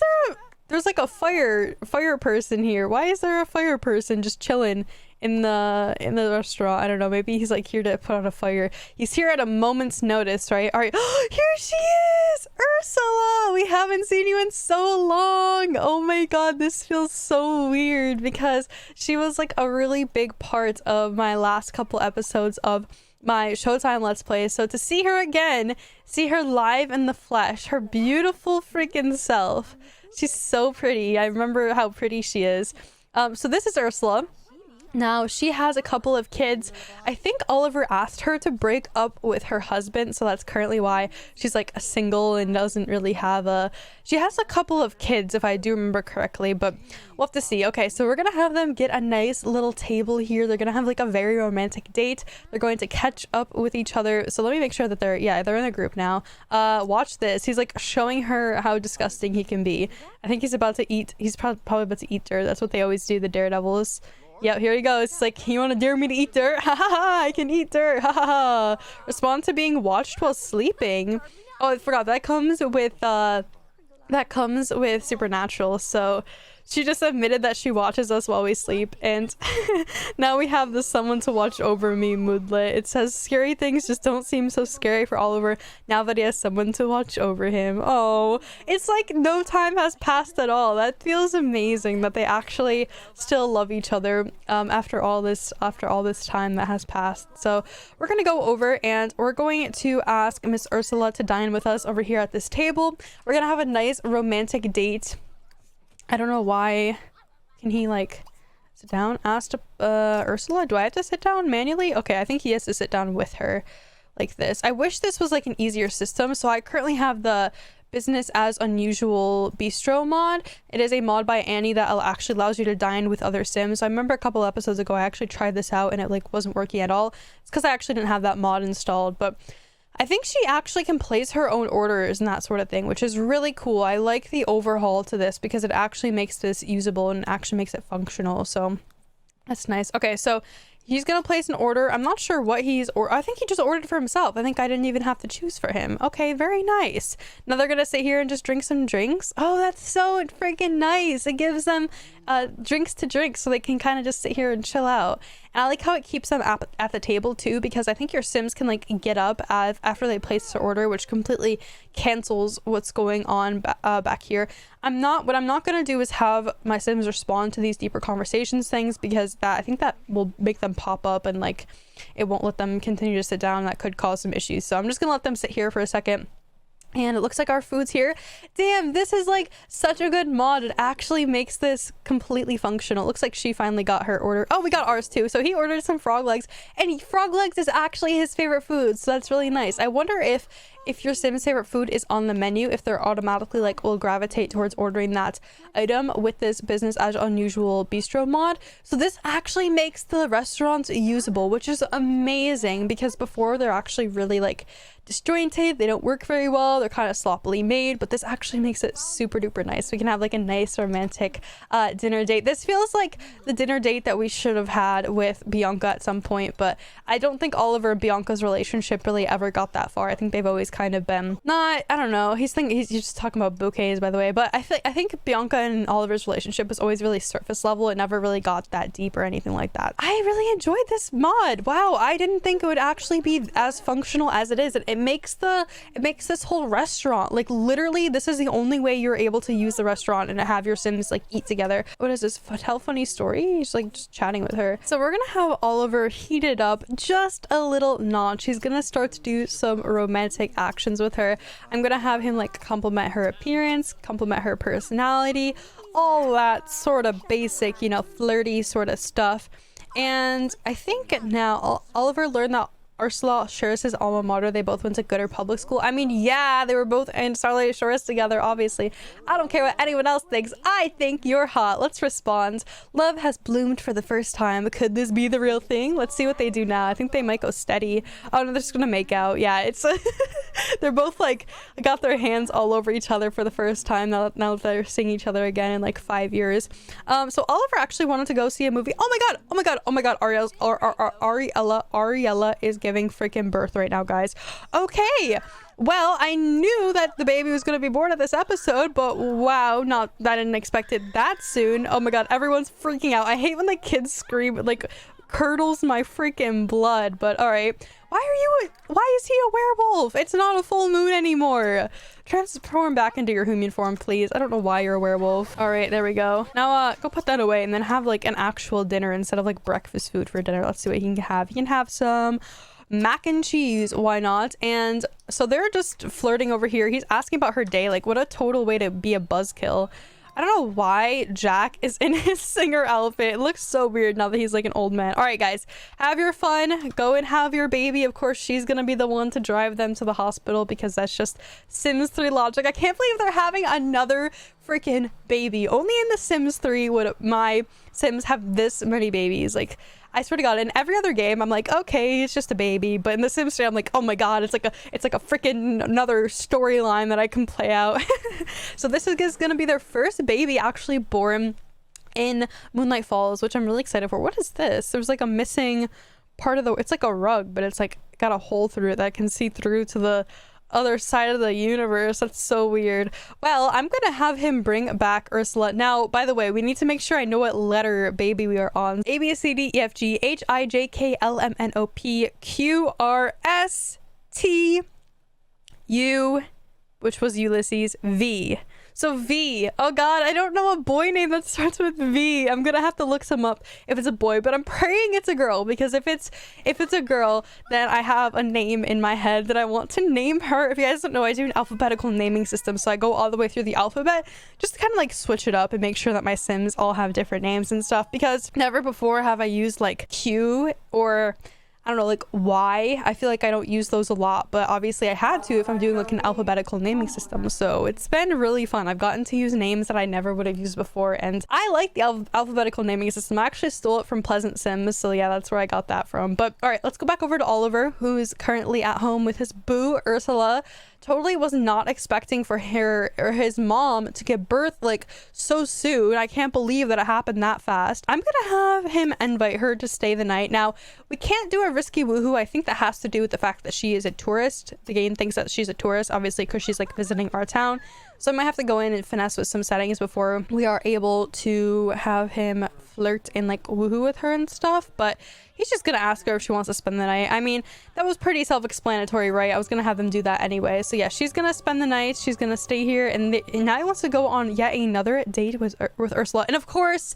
there's like a fire person here? Why is there a fire person just chilling in the restaurant? I don't know, maybe he's like here to put out a fire. He's here at a moment's notice, right? All right. Here she is, Ursula. We haven't seen you in so long. Oh my god, this feels so weird because she was like a really big part of my last couple episodes of my Showtime Let's Play. So to see her again, see her live in the flesh, her beautiful freaking self. She's so pretty. I remember how pretty she is. So this is Ursula. Now, she has a couple of kids. I think Oliver asked her to break up with her husband, so that's currently why she's like a single and doesn't really have a... She has a couple of kids, if I do remember correctly, but we'll have to see. Okay, so we're gonna have them get a nice little table here. They're gonna have like a very romantic date. They're going to catch up with each other. So let me make sure that they're in a group now. Watch this. He's like showing her how disgusting he can be. I think he's about to eat... He's probably about to eat her. That's what they always do, the daredevils. Yeah, here he goes. It's like, you want to dare me to eat dirt? Ha ha ha, I can eat dirt. Ha ha ha. Respond to being watched while sleeping. Oh, I forgot. That comes with Supernatural. So she just admitted that she watches us while we sleep, and now we have this someone to watch over me moodlet. It says scary things just don't seem so scary for Oliver now that he has someone to watch over him. Oh, it's like no time has passed at all. That feels amazing that they actually still love each other after all this time that has passed. So we're gonna go over and we're going to ask Miss Ursula to dine with us over here at this table. We're gonna have a nice romantic date. I don't know why. Can he like sit down? Asked Ursula, do I have to sit down manually? Okay, I think he has to sit down with her like this. I wish this was like an easier system. So I currently have the business as unusual bistro mod. It is a mod by Annie that actually allows you to dine with other sims. So I remember a couple episodes ago I actually tried this out and it like wasn't working at all. It's because I actually didn't have that mod installed, but I think she actually can place her own orders and that sort of thing, which is really cool. I like the overhaul to this because it actually makes this usable and actually makes it functional. So that's nice. Okay, so he's gonna place an order. I'm not sure what I think he just ordered for himself. I think I didn't even have to choose for him. Okay, very nice. Now they're gonna sit here and just drink some drinks. Oh, that's so freaking nice. It gives them drinks to drink so they can kind of just sit here and chill out. And I like how it keeps them at the table too, because I think your Sims can like get up after they place their order, which completely cancels what's going on back here. What I'm not gonna do is have my Sims respond to these deeper conversations things, because I think that will make them pop up and like it won't let them continue to sit down. That could cause some issues. So I'm just gonna let them sit here for a second. And it looks like our food's here. Damn, this is like such a good mod. It actually makes this completely functional. It looks like she finally got her order. Oh, we got ours too. So he ordered some frog legs, and frog legs is actually his favorite food. So that's really nice. I wonder if your Sim's favorite food is on the menu, if they're automatically like will gravitate towards ordering that item with this business as unusual bistro mod. So this actually makes the restaurants usable, which is amazing, because before they're actually really like disjointed, they don't work very well, they're kind of sloppily made, but this actually makes it super duper nice. We can have like a nice romantic dinner date. This feels like the dinner date that we should have had with Bianca at some point, but I don't think Oliver and Bianca's relationship really ever got that far. I think they've always kind of been not, I don't know, he's just talking about bouquets, by the way, but I think Bianca and Oliver's relationship was always really surface level. It never really got that deep or anything like that. I really enjoyed this mod. Wow, I didn't think it would actually be as functional as it is. It makes this whole restaurant, like literally this is the only way you're able to use the restaurant and have your Sims like eat together. What is this? Tell funny story? He's like just chatting with her. So we're gonna have Oliver heat it up just a little notch. He's gonna start to do some romantic actions with her. I'm gonna have him like compliment her appearance, compliment her personality, all that sort of basic, you know, flirty sort of stuff. And I think now Oliver learned that Ursula shares his alma mater. They both went to Gooder Public School. I mean, yeah, they were both in Starlight Shores together, obviously. I don't care what anyone else thinks. I think you're hot. Let's respond. Love has bloomed for the first time. Could this be the real thing? Let's see what they do now. I think they might go steady. Oh, no, they're just gonna make out. Yeah, it's... they're both, like, got their hands all over each other for the first time now that they're seeing each other again in, like, 5 years. So Oliver actually wanted to go see a movie. Oh my god, Ariella is giving freaking birth right now, guys. Okay, well, I knew that the baby was going to be born at this episode, but wow, I didn't expect it that soon. Oh my god, everyone's freaking out. I hate when the kids scream. It like curdles my freaking blood. But all right, why is he a werewolf? It's not a full moon anymore. Transform back into your human form, please. I don't know why you're a werewolf. All right, there we go. Now go put that away and then have like an actual dinner instead of like breakfast food for dinner. Let's see what he can have. He can have some mac and cheese, why not? And so they're just flirting over here. He's asking about her day. Like, what a total way to be a buzzkill. I don't know why Jack is in his singer outfit. It looks so weird now that he's like an old man. All right, guys, have your fun. Go and have your baby. Of course, she's gonna be the one to drive them to the hospital because that's just Sims 3 logic. I can't believe they're having another freaking baby. Only in the Sims 3 would my Sims have this many babies. Like, I swear to god, in every other game I'm like, okay, it's just a baby, but in the Sims 3 I'm like, oh my god, it's like a freaking another storyline that I can play out. So this is gonna be their first baby actually born in Moonlight Falls, which I'm really excited for. What is this? There's like a missing part of it's like a rug, but it's like got a hole through it that I can see through to the other side of the universe. That's so weird. Well, I'm gonna have him bring back Ursula. Now, by the way, we need to make sure I know what letter baby we are on. A, B, C, D, E, F, G, H, I, J, K, L, M, N, O, P, Q, R, S, T, U, which was Ulysses, V. So V. Oh god, I don't know a boy name that starts with V. I'm gonna have to look some up if it's a boy, but I'm praying it's a girl, because if it's a girl, then I have a name in my head that I want to name her. If you guys don't know, I do an alphabetical naming system, so I go all the way through the alphabet just to kind of like switch it up and make sure that my Sims all have different names and stuff, because never before have I used like Q or I don't know, like Y. I feel like I don't use those a lot, but obviously I had to if I'm doing like an alphabetical naming system. So it's been really fun. I've gotten to use names that I never would have used before, and I like the alphabetical naming system. I actually stole it from Pleasant Sims, so yeah, that's where I got that from. But all right, let's go back over to Oliver, who's currently at home with his boo Ursula, totally was not expecting for her or his mom to give birth like so soon. I can't believe that it happened that fast. I'm gonna have him invite her to stay the night. Now, we can't do a risky woohoo. I think that has to do with the fact that she is a tourist. The game thinks that she's a tourist, obviously, because she's like visiting our town. So I might have to go in and finesse with some settings before we are able to have him flirt and like woohoo with her and stuff. But he's just gonna ask her if she wants to spend the night. I mean, that was pretty self-explanatory, right? I was gonna have them do that anyway. So yeah, she's gonna spend the night. She's gonna stay here, and now he wants to go on yet another date with Ursula. And of course,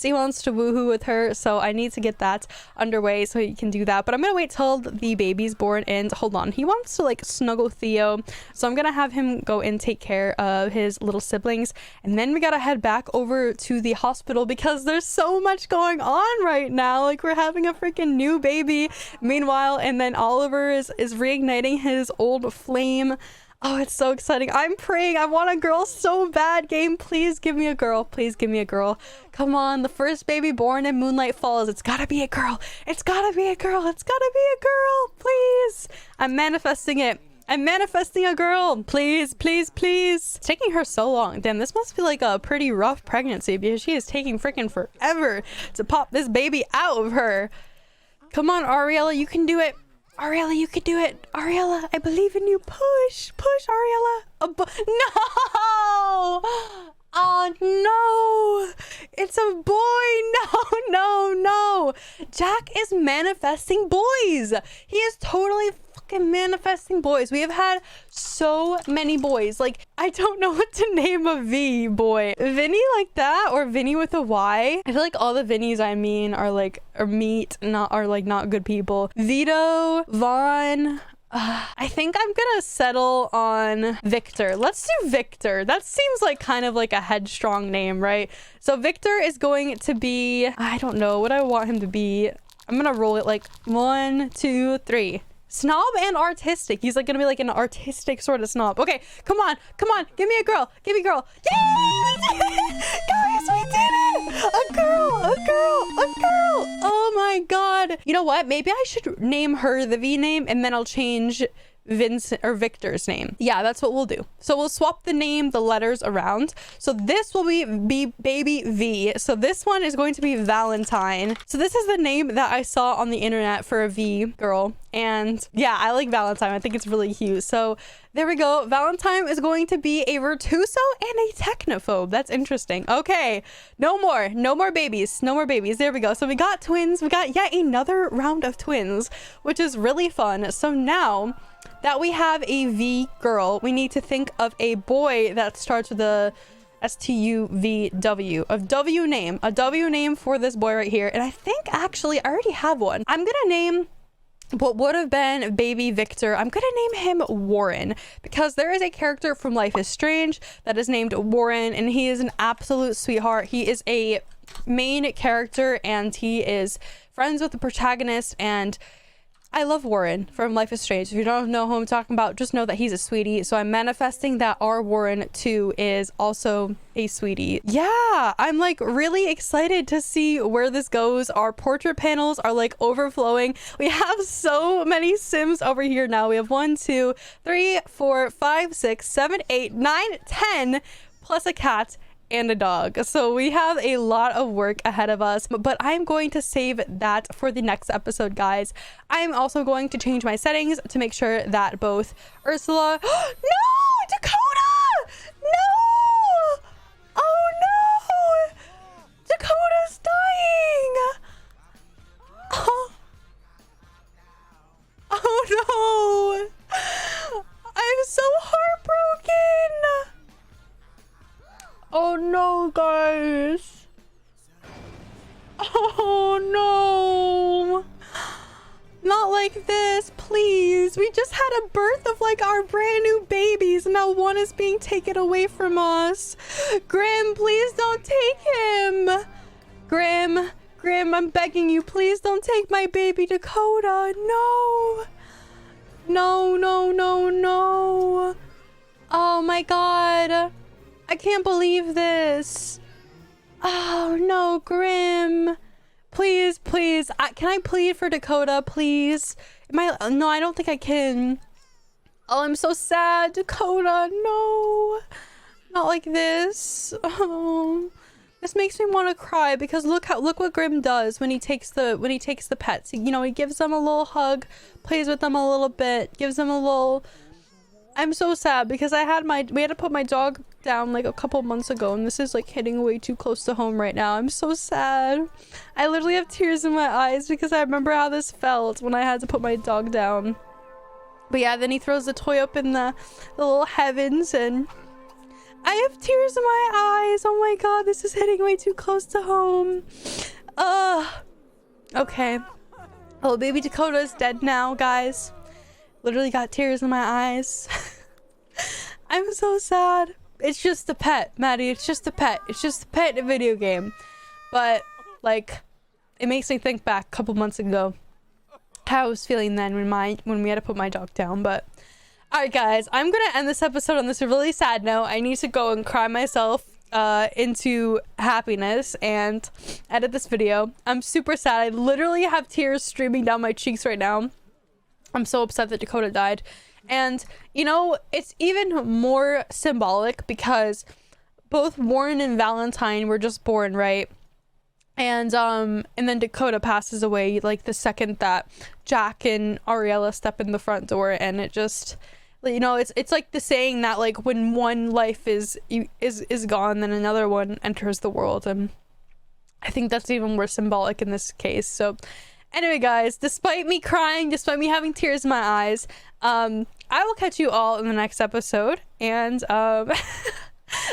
he wants to woohoo with her. So I need to get that underway so he can do that. But I'm gonna wait till the baby's born. And hold on, he wants to like snuggle Theo. So I'm gonna have him go and take care of his little siblings, and then we gotta head back over to the hospital because there's so much going on right now. Like, we're having a freaking new baby meanwhile, and then Oliver is reigniting his old flame. Oh, it's so exciting. I'm praying. I want a girl so bad. Game, please give me a girl. Please give me a girl. Come on, the first baby born in Moonlight Falls. It's gotta be a girl. It's gotta be a girl. It's gotta be a girl. Please. I'm manifesting it. I'm manifesting a girl. Please, please, please. It's taking her so long. Damn, this must be like a pretty rough pregnancy because she is taking freaking forever to pop this baby out of her. Come on, Ariella, you can do it. Ariella, you can do it. Ariella, I believe in you. Push, push, Ariella. No! Oh no! It's a boy! No, no, no! Jack is manifesting boys! He is totally fucking manifesting boys. We have had so many boys. Like, I don't know what to name a V boy. Vinny like that, or Vinny with a Y? I feel like all the Vinnies I mean are like, are not good people. Vito, Vaughn. I think I'm gonna settle on Victor. Let's do Victor. That seems like kind of like a headstrong name, right? So Victor is going to be, I don't know what I want him to be. I'm gonna roll it like 1, 2, 3. Snob and artistic. He's like gonna be like an artistic sort of snob. Okay, come on, give me a girl, give me a girl. Yay! Guys, we did it! A girl, a girl, a girl. Oh my god. You know what? Maybe I should name her the V name, and then I'll change Vincent or Victor's name. Yeah, that's what we'll do. So we'll swap the name, the letters around. So this will be baby V. So this one is going to be Valentine. So this is the name that I saw on the internet for a V girl. And yeah, I like Valentine. I think it's really cute. So there we go. Valentine is going to be a Virtuoso and a Technophobe. That's interesting. Okay, no more babies. No more babies. There we go. So we got twins. We got yet another round of twins, which is really fun. So now that we have a V girl, we need to think of a boy that starts with a S-T-U-V-W. A W name for this boy right here. And I think actually I already have one. I'm gonna name what would have been baby Victor. I'm gonna name him Warren because there is a character from Life is Strange that is named Warren, and he is an absolute sweetheart. He is a main character and he is friends with the protagonist, and I love Warren from Life is Strange. If you don't know who I'm talking about, just know that he's a sweetie. So I'm manifesting that our Warren too is also a sweetie. Yeah, I'm like really excited to see where this goes. Our portrait panels are like overflowing. We have so many Sims over here now. We have 1, 2, 3, 4, 5, 6, 7, 8, 9, 10 plus a cat and a dog. So we have a lot of work ahead of us, but I'm going to save that for the next episode, guys. I'm also going to change my settings to make sure that both Ursula no, Dacoda, no, oh no, Dakota's dying. Oh no, I'm so heartbroken. Oh no, guys. Oh no. Not like this, please. We just had a birth of like our brand new babies, and now one is being taken away from us. Grim, please don't take him. Grim, I'm begging you, please don't take my baby Dacoda. No. No, no, no, no. Oh my god. I can't believe this. Oh no, Grim. Please, please. Can I plead for Dacoda, please? No, I don't think I can. Oh, I'm so sad, Dacoda. No, not like this. Oh, this makes me want to cry because look what Grimm does when he takes the pets. You know, he gives them a little hug, plays with them a little bit, gives them a little. I'm so sad because we had to put my dog down like a couple months ago, and this is like hitting way too close to home right now. I'm so sad. I literally have tears in my eyes because I remember how this felt when I had to put my dog down. But yeah, then he throws the toy up in the little heavens, and I have tears in my eyes. Oh my god, this is hitting way too close to home. Okay. Oh, baby Dacoda is dead now, guys. Literally got tears in my eyes. I'm so sad. It's just a pet, Maddie. It's just a pet. It's just a pet in a video game. But, like, it makes me think back a couple months ago how I was feeling then when we had to put my dog down. But alright guys, I'm gonna end this episode on this really sad note. I need to go and cry myself into happiness and edit this video. I'm super sad. I literally have tears streaming down my cheeks right now. I'm so upset that Dacoda died. And you know, it's even more symbolic because both Warren and Valentine were just born, right? And then Dacoda passes away like the second that Jack and Ariella step in the front door, and it just, you know, it's like the saying that like when one life is gone, then another one enters the world, and I think that's even more symbolic in this case. So anyway guys, despite me crying, despite me having tears in my eyes, I will catch you all in the next episode. And I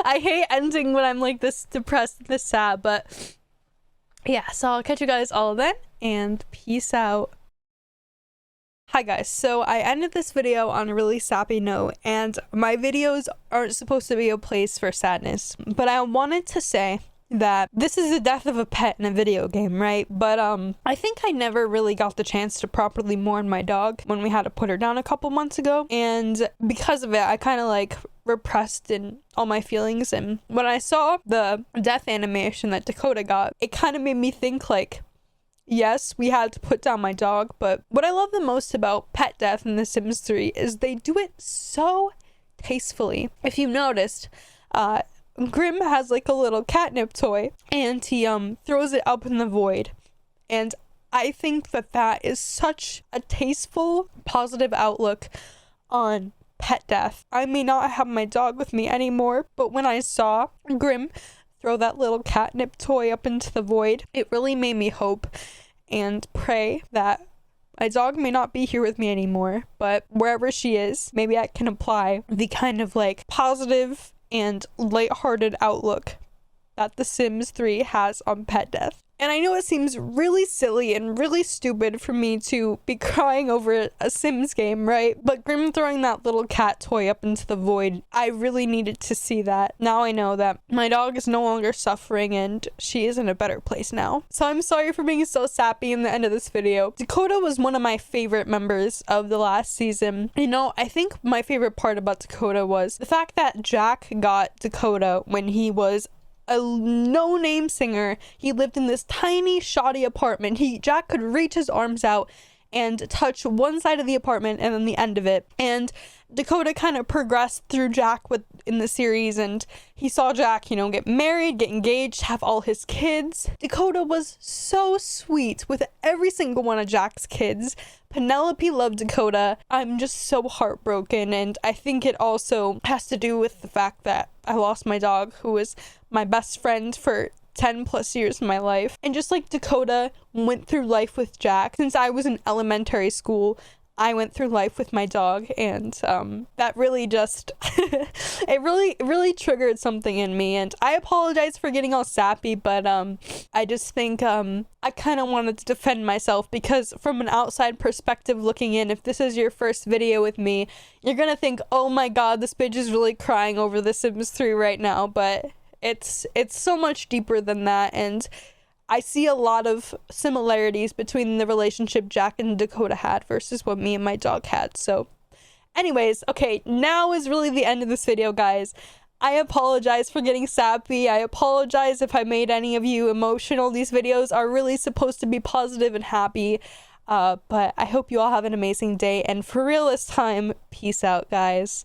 hate ending when I'm like this depressed and this sad, but yeah, so I'll catch you guys all then, and peace out. Hi guys, so I ended this video on a really sappy note, and my videos aren't supposed to be a place for sadness, but I wanted to say that this is the death of a pet in a video game, right? But I think I never really got the chance to properly mourn my dog when we had to put her down a couple months ago, and because of it I kind of like repressed in all my feelings. And when I saw the death animation that Dacoda got, it kind of made me think like, yes, we had to put down my dog, but what I love the most about pet death in The Sims 3 is they do it so tastefully. If you noticed, Grimm has like a little catnip toy, and he throws it up in the void, and I think that is such a tasteful, positive outlook on pet death. I may not have my dog with me anymore, but when I saw Grimm throw that little catnip toy up into the void, it really made me hope and pray that my dog may not be here with me anymore, but wherever she is, maybe I can apply the kind of like positive and lighthearted outlook that The Sims 3 has on pet death. And I know it seems really silly and really stupid for me to be crying over a Sims game, right? But Grimm throwing that little cat toy up into the void, I really needed to see that. Now I know that my dog is no longer suffering and she is in a better place now. So I'm sorry for being so sappy in the end of this video. Dacoda was one of my favorite members of the last season. You know, I think my favorite part about Dacoda was the fact that Jack got Dacoda when he was a no-name singer. He lived in this tiny shoddy apartment. Jack could reach his arms out and touch one side of the apartment and then the end of it. And Dacoda kind of progressed through Jack in the series, and he saw Jack, you know, get married, get engaged, have all his kids. Dacoda was so sweet with every single one of Jack's kids. Penelope loved Dacoda. I'm just so heartbroken, and I think it also has to do with the fact that I lost my dog, who was my best friend for 10 plus years of my life. And just like Dacoda went through life with Jack, since I was in elementary school, I went through life with my dog, and that really just it really triggered something in me. And I apologize for getting all sappy, but I just think I kind of wanted to defend myself, because from an outside perspective looking in, if this is your first video with me, you're gonna think, oh my god, this bitch is really crying over The Sims 3 right now. But it's so much deeper than that, and I see a lot of similarities between the relationship Jack and Dacoda had versus what me and my dog had. So anyways, okay, now is really the end of this video, guys. I apologize for getting sappy. I apologize if I made any of you emotional. These videos are really supposed to be positive and happy. But I hope you all have an amazing day, and for real this time, peace out, guys.